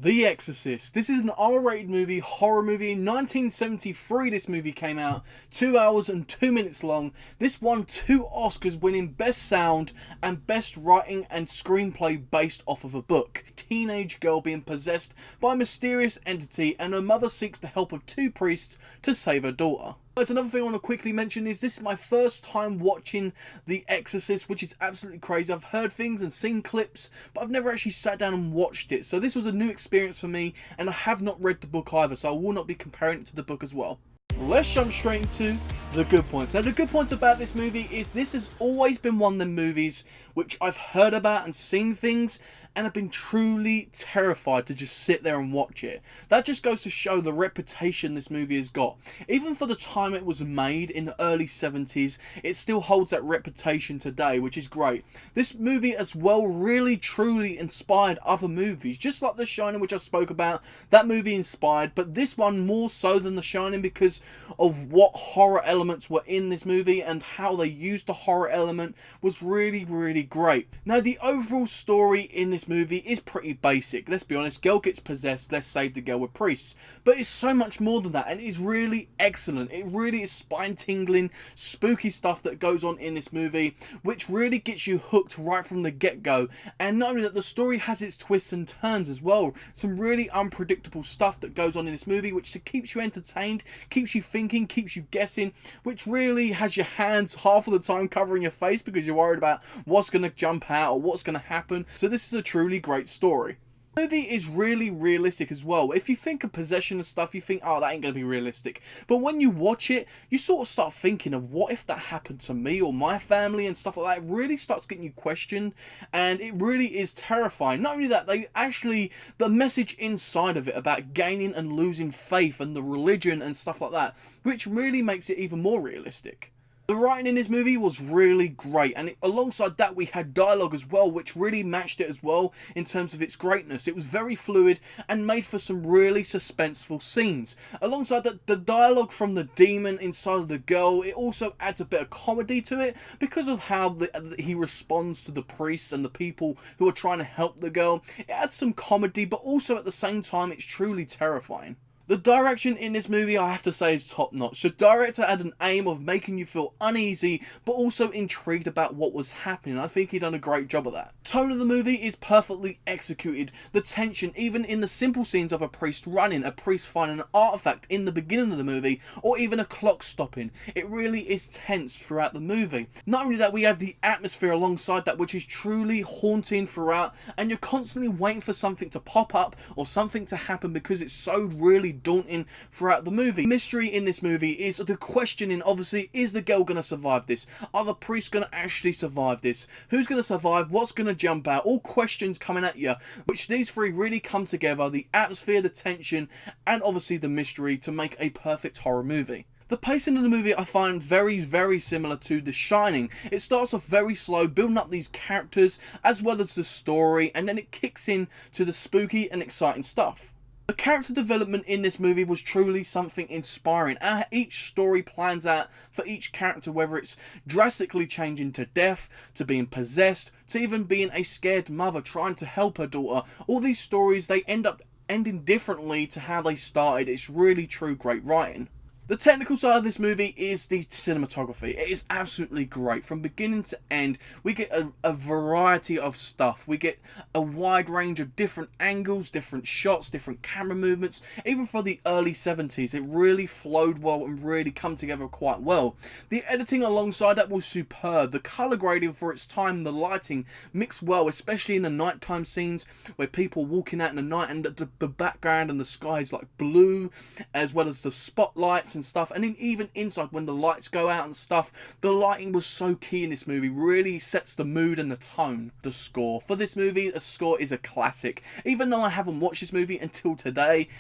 The Exorcist. This is an R-rated movie, horror movie. In 1973 this movie came out, 2 hours and 2 minutes long. This won 2 Oscars, winning Best Sound and Best Writing and Screenplay based off of a book. Teenage girl being possessed by a mysterious entity, and her mother seeks the help of 2 priests to save her daughter. There's another thing I want to quickly mention is this is my first time watching The Exorcist, which is absolutely crazy. I've heard things and seen clips, but I've never actually sat down and watched it. So this was a new experience for me, and I have not read the book either, so I will not be comparing it to the book as well. Let's jump straight into the good points. Now, the good points about this movie is this has always been one of them movies which I've heard about and seen things, and I've been truly terrified to just sit there and watch it. That just goes to show the reputation this movie has got. Even for the time it was made in the early 70s, it still holds that reputation today, which is great. This movie as well really truly inspired other movies, just like The Shining, which I spoke about. That movie inspired, but this one more so than The Shining because of what horror elements were in this movie and how they used the horror element was really great. Now, the overall story in this movie is pretty basic. Let's be honest, girl gets possessed, let's save the girl with priests. But it's so much more than that, and it is really excellent. It really is spine-tingling, spooky stuff that goes on in this movie, which really gets you hooked right from the get-go. And not only that, the story has its twists and turns as well. Some really unpredictable stuff that goes on in this movie, which keeps you entertained, keeps you thinking, keeps you guessing, which really has your hands half of the time covering your face because you're worried about what's going to jump out or what's going to happen. So this is a truly great story. The movie is really realistic as well. If you think of possession and stuff, you think, oh, that ain't going to be realistic. But when you watch it, you sort of start thinking of what if that happened to me or my family and stuff like that. It really starts getting you questioned, and it really is terrifying. Not only that, the message inside of it about gaining and losing faith and the religion and stuff like that, which really makes it even more realistic. The writing in this movie was really great, and alongside that we had dialogue as well, which really matched it as well in terms of its greatness. It was very fluid and made for some really suspenseful scenes. Alongside that, the dialogue from the demon inside of the girl, it also adds a bit of comedy to it because of how he responds to the priests and the people who are trying to help the girl. It adds some comedy, but also at the same time it's truly terrifying. The direction in this movie, I have to say, is top notch. The director had an aim of making you feel uneasy, but also intrigued about what was happening. I think he done a great job of that. The tone of the movie is perfectly executed. The tension, even in the simple scenes of a priest running, a priest finding an artifact in the beginning of the movie, or even a clock stopping. It really is tense throughout the movie. Not only that, we have the atmosphere alongside that, which is truly haunting throughout, and you're constantly waiting for something to pop up or something to happen because it's so really daunting throughout the movie. The mystery in this movie is the questioning, obviously, is the girl going to survive this? Are the priests going to actually survive this? Who's going to survive? What's going to jump out? All questions coming at you, which these three really come together, the atmosphere, the tension, and obviously the mystery to make a perfect horror movie. The pacing of the movie I find very similar to The Shining. It starts off very slow, building up these characters as well as the story, and then it kicks in to the spooky and exciting stuff. The character development in this movie was truly something inspiring. Each story plans out for each character, whether it's drastically changing to death, to being possessed, to even being a scared mother trying to help her daughter. All these stories, they end up ending differently to how they started. It's really true great writing. The technical side of this movie is the cinematography. It is absolutely great. From beginning to end, we get a variety of stuff. We get a wide range of different angles, different shots, different camera movements. Even for the early 70s, it really flowed well and really come together quite well. The editing alongside that was superb. The colour grading for its time, the lighting mixed well, especially in the nighttime scenes where people walking out in the night and the background and the sky is like blue, as well as the spotlights and stuff, and then even inside when the lights go out and stuff, the lighting was so key in this movie. Really sets the mood and the tone. The score for this movie, the score is a classic. Even though I haven't watched this movie until today,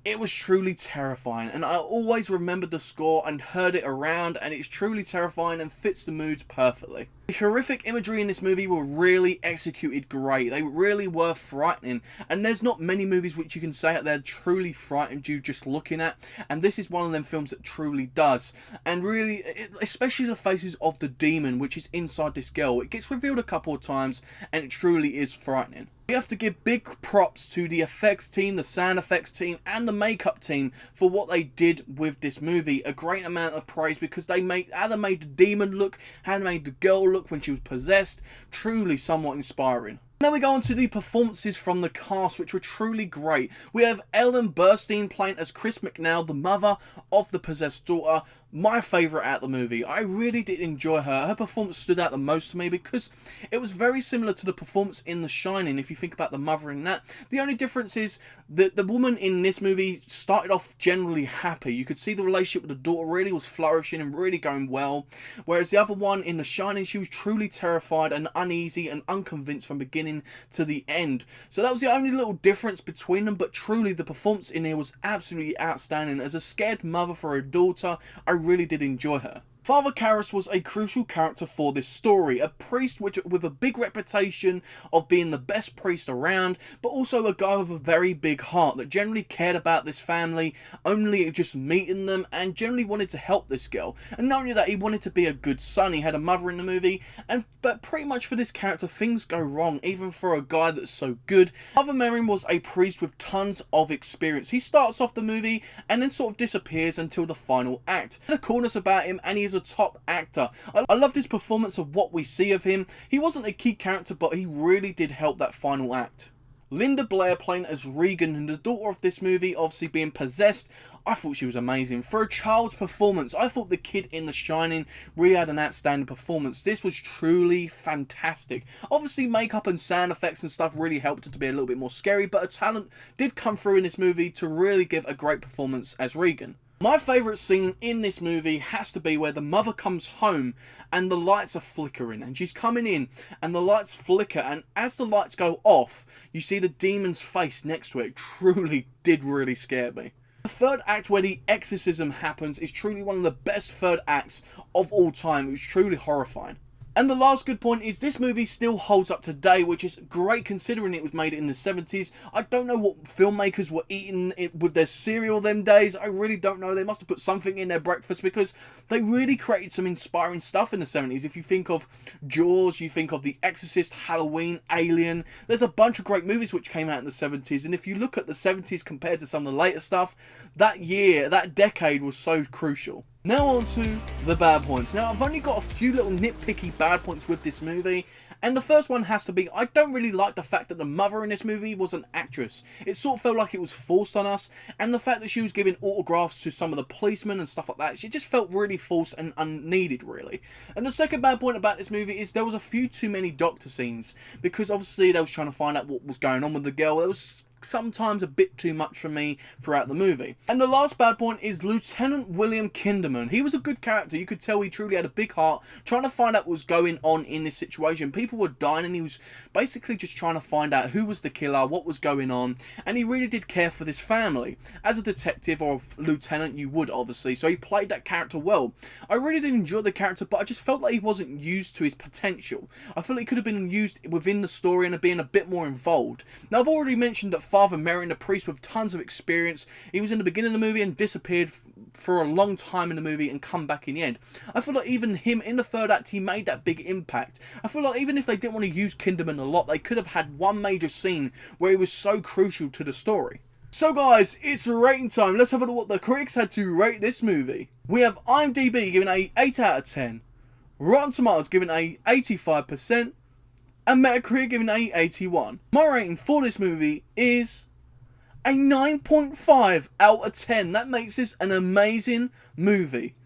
it was truly terrifying, and I always remembered the score and heard it around, and it's truly terrifying and fits the moods perfectly. The horrific imagery in this movie were really executed great. They really were frightening, and there's not many movies which you can say out there truly frightened you just looking at, and this is one of them films that truly does. And really, especially the faces of the demon which is inside this girl, it gets revealed a couple of times and it truly is frightening. We have to give big props to the effects team, the sound effects team, and the makeup team for what they did with this movie. A great amount of praise, because how they made the demon look, how they made the girl look when she was possessed, truly somewhat inspiring. Now we go on to the performances from the cast, which were truly great. We have Ellen Burstyn playing as Chris McNeil, the mother of the possessed daughter. My favourite out of the movie. I really did enjoy her. Her performance stood out the most to me because it was very similar to the performance in The Shining, if you think about the mother in that. The only difference is that the woman in this movie started off generally happy. You could see the relationship with the daughter really was flourishing and really going well. Whereas the other one in The Shining, she was truly terrified and uneasy and unconvinced from beginning to the end. So that was the only little difference between them, but truly the performance in here was absolutely outstanding. As a scared mother for her daughter, I really did enjoy her. Father Karras was a crucial character for this story, a priest with a big reputation of being the best priest around, but also a guy with a very big heart that generally cared about this family, only just meeting them, and generally wanted to help this girl. And not only that, he wanted to be a good son. He had a mother in the movie, but pretty much for this character, things go wrong, even for a guy that's so good. Father Merrin was a priest with tons of experience. He starts off the movie and then sort of disappears until the final act. There's a coolness about him, and he is a top actor. I love this performance of what we see of him. He wasn't a key character, but he really did help that final act. Linda Blair playing as Regan, and the daughter of this movie, obviously being possessed. I thought she was amazing. For a child's performance, I thought the kid in The Shining really had an outstanding performance. This was truly fantastic. Obviously, makeup and sound effects and stuff really helped it to be a little bit more scary, but her talent did come through in this movie to really give a great performance as Regan. My favourite scene in this movie has to be where the mother comes home and the lights are flickering, and she's coming in and the lights flicker, and as the lights go off, you see the demon's face next to it. It truly did really scare me. The third act, where the exorcism happens, is truly one of the best third acts of all time. It was truly horrifying. And the last good point is this movie still holds up today, which is great considering it was made in the 70s. I don't know what filmmakers were eating it with their cereal them days. I really don't know. They must have put something in their breakfast, because they really created some inspiring stuff in the 70s. If you think of Jaws, you think of The Exorcist, Halloween, Alien. There's a bunch of great movies which came out in the 70s. And if you look at the 70s compared to some of the later stuff, that decade was so crucial. Now on to the bad points. Now, I've only got a few little nitpicky bad points with this movie, and the first one has to be, I don't really like the fact that the mother in this movie was an actress. It sort of felt like it was forced on us, and the fact that she was giving autographs to some of the policemen and stuff like that, she just felt really forced and unneeded, really. And the second bad point about this movie is there was a few too many doctor scenes, because obviously they was trying to find out what was going on with the girl. There was sometimes a bit too much for me throughout the movie. And the last bad point is Lieutenant William Kinderman. He was a good character. You could tell he truly had a big heart, trying to find out what was going on in this situation. People were dying, and he was basically just trying to find out who was the killer, what was going on, and he really did care for this family. As a detective or a lieutenant, you would, obviously, so he played that character well. I really did enjoy the character, but I just felt like he wasn't used to his potential. I feel like he could have been used within the story and being a bit more involved. Now, I've already mentioned that Father Merrin, a priest with tons of experience, he was in the beginning of the movie and disappeared for a long time in the movie and come back in the end. I feel like even him in the third act, he made that big impact. I feel like even if they didn't want to use Kinderman a lot, they could have had one major scene where he was so crucial to the story. So guys, it's rating time. Let's have a look at what the critics had to rate this movie. We have IMDb giving a 8 out of 10, Rotten Tomatoes giving a 85%, and Metacritic giving a 81. My rating for this movie is a 9.5 out of 10. That makes this an amazing movie.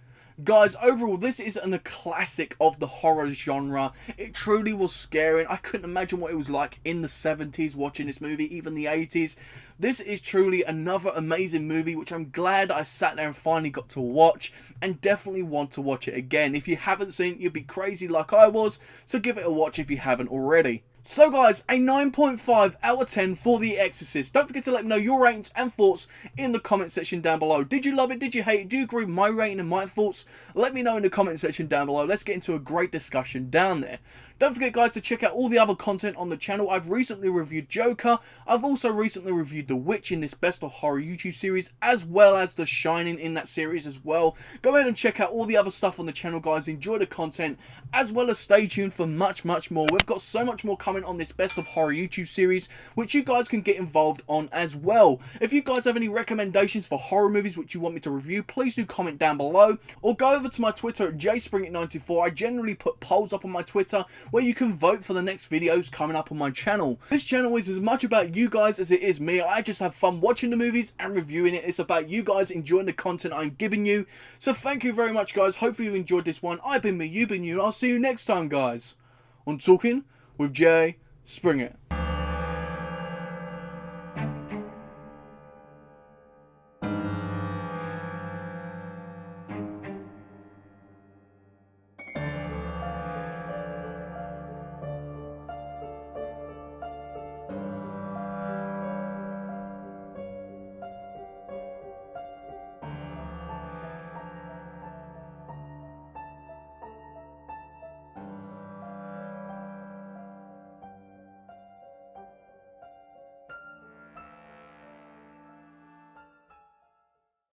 Guys, overall, this is a classic of the horror genre. It truly was scary. I couldn't imagine what it was like in the 70s watching this movie, even the 80s. This is truly another amazing movie, which I'm glad I sat there and finally got to watch, and definitely want to watch it again. If you haven't seen it, you'd be crazy like I was, so give it a watch if you haven't already. So guys, a 9.5 out of 10 for The Exorcist. Don't forget to let me know your ratings and thoughts in the comment section down below. Did you love it? Did you hate it? Do you agree with my rating and my thoughts? Let me know in the comment section down below. Let's get into a great discussion down there. Don't forget guys to check out all the other content on the channel. I've recently reviewed Joker. I've also recently reviewed The Witch in this Best of Horror YouTube series, as well as The Shining in that series as well. Go ahead and check out all the other stuff on the channel guys. Enjoy the content, as well as stay tuned for much more. We've got so much more coming on this Best of Horror YouTube series, which you guys can get involved on as well. If you guys have any recommendations for horror movies which you want me to review, please do comment down below, or go over to my Twitter at jspringit94. I generally put polls up on my Twitter where you can vote for the next videos coming up on my channel. This channel is as much about you guys as it is me. I just have fun watching the movies and reviewing it. It's about you guys enjoying the content I'm giving you. So thank you very much guys. Hopefully you enjoyed this one. I've been me, you've been you. I'll see you next time guys on Talking with Jay Springett.